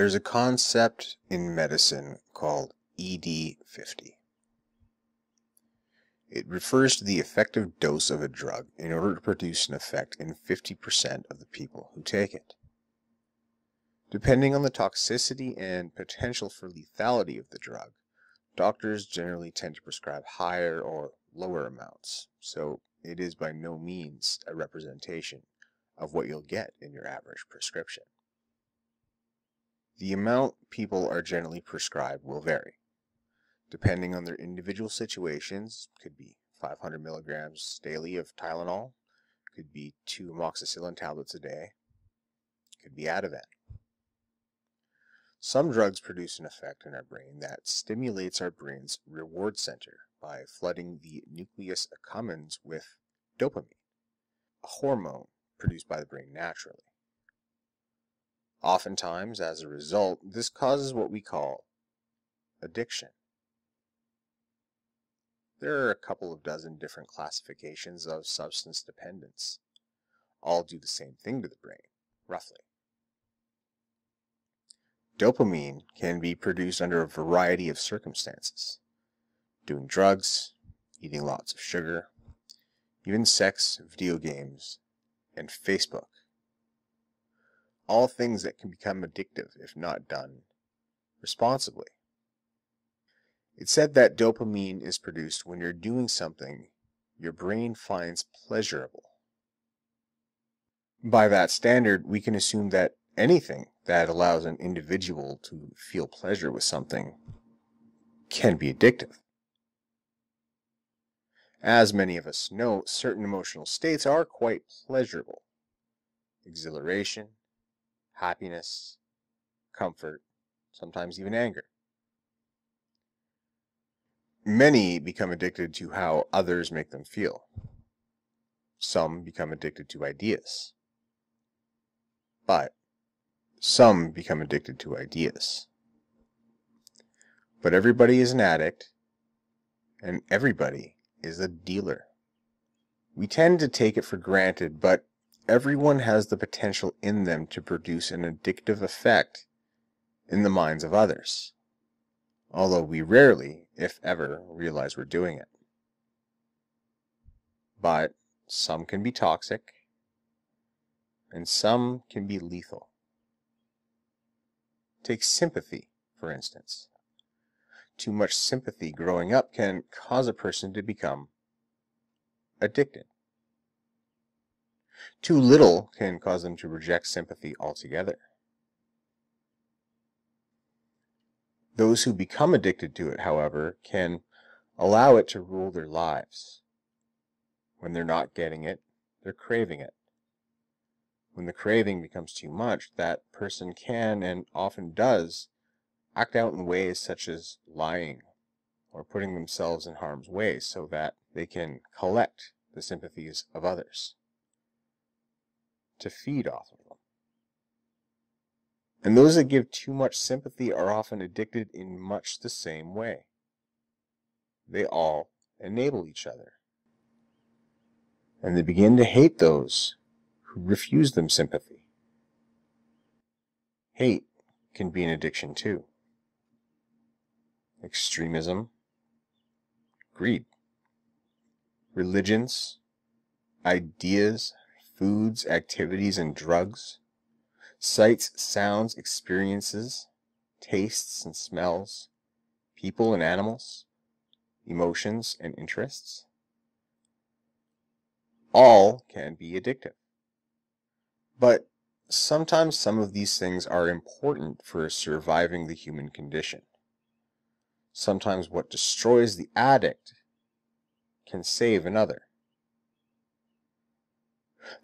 There's a concept in medicine called ED50. It refers to the effective dose of a drug in order to produce an effect in 50% of the people who take it. Depending on the toxicity and potential for lethality of the drug, doctors generally tend to prescribe higher or lower amounts, so it is by no means a representation of what you'll get in your average prescription. The amount people are generally prescribed will vary. Depending on their individual situations, could be 500 milligrams daily of Tylenol, could be 2 Amoxicillin tablets a day, could be Attivan. Some drugs produce an effect in our brain that stimulates our brain's reward center by flooding the nucleus accumbens with dopamine, a hormone produced by the brain naturally. Oftentimes, as a result, this causes what we call addiction. There are a couple of dozen different classifications of substance dependence. All do the same thing to the brain, roughly. Dopamine can be produced under a variety of circumstances. Doing drugs, eating lots of sugar, even sex, video games, and Facebook. All things that can become addictive if not done responsibly. It's said that dopamine is produced when you're doing something your brain finds pleasurable. By that standard, we can assume that anything that allows an individual to feel pleasure with something can be addictive. As many of us know, certain emotional states are quite pleasurable. Exhilaration, happiness, comfort, sometimes even anger. Many become addicted to how others make them feel. Some become addicted to ideas. But some become addicted to ideas. But everybody is an addict, and everybody is a dealer. We tend to take it for granted, but everyone has the potential in them to produce an addictive effect in the minds of others, although we rarely, if ever, realize we're doing it. But some can be toxic, and some can be lethal. Take sympathy, for instance. Too much sympathy growing up can cause a person to become addicted. Too little can cause them to reject sympathy altogether. Those who become addicted to it, however, can allow it to rule their lives. When they're not getting it, they're craving it. When the craving becomes too much, that person can, and often does, act out in ways such as lying or putting themselves in harm's way so that they can collect the sympathies of others, to feed off of them. And those that give too much sympathy are often addicted in much the same way. They all enable each other. And they begin to hate those who refuse them sympathy. Hate can be an addiction too. Extremism, greed, religions, ideas, foods, activities, and drugs, sights, sounds, experiences, tastes and smells, people and animals, emotions and interests. All can be addictive. But sometimes some of these things are important for surviving the human condition. Sometimes what destroys the addict can save another.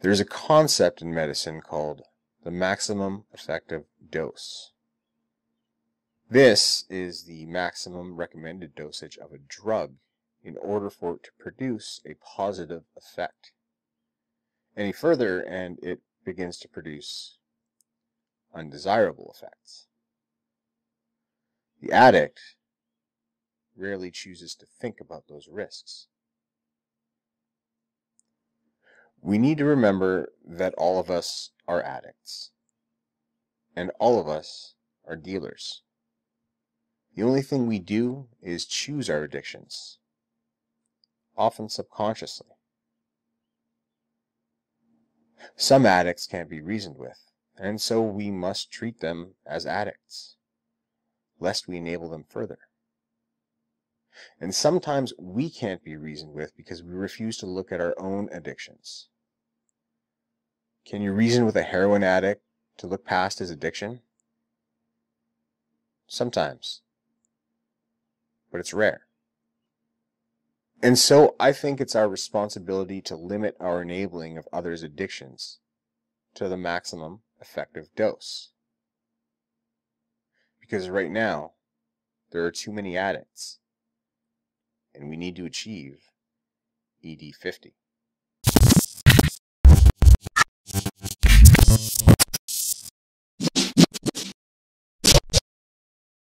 There's a concept in medicine called the maximum effective dose. This is the maximum recommended dosage of a drug in order for it to produce a positive effect. Any further, and it begins to produce undesirable effects. The addict rarely chooses to think about those risks. We need to remember that all of us are addicts, and all of us are dealers. The only thing we do is choose our addictions, often subconsciously. Some addicts can't be reasoned with, and so we must treat them as addicts, lest we enable them further. And sometimes we can't be reasoned with because we refuse to look at our own addictions. Can you reason with a heroin addict to look past his addiction? Sometimes, but it's rare. And so I think it's our responsibility to limit our enabling of others' addictions to the maximum effective dose. Because right now, there are too many addicts, and we need to achieve ED50.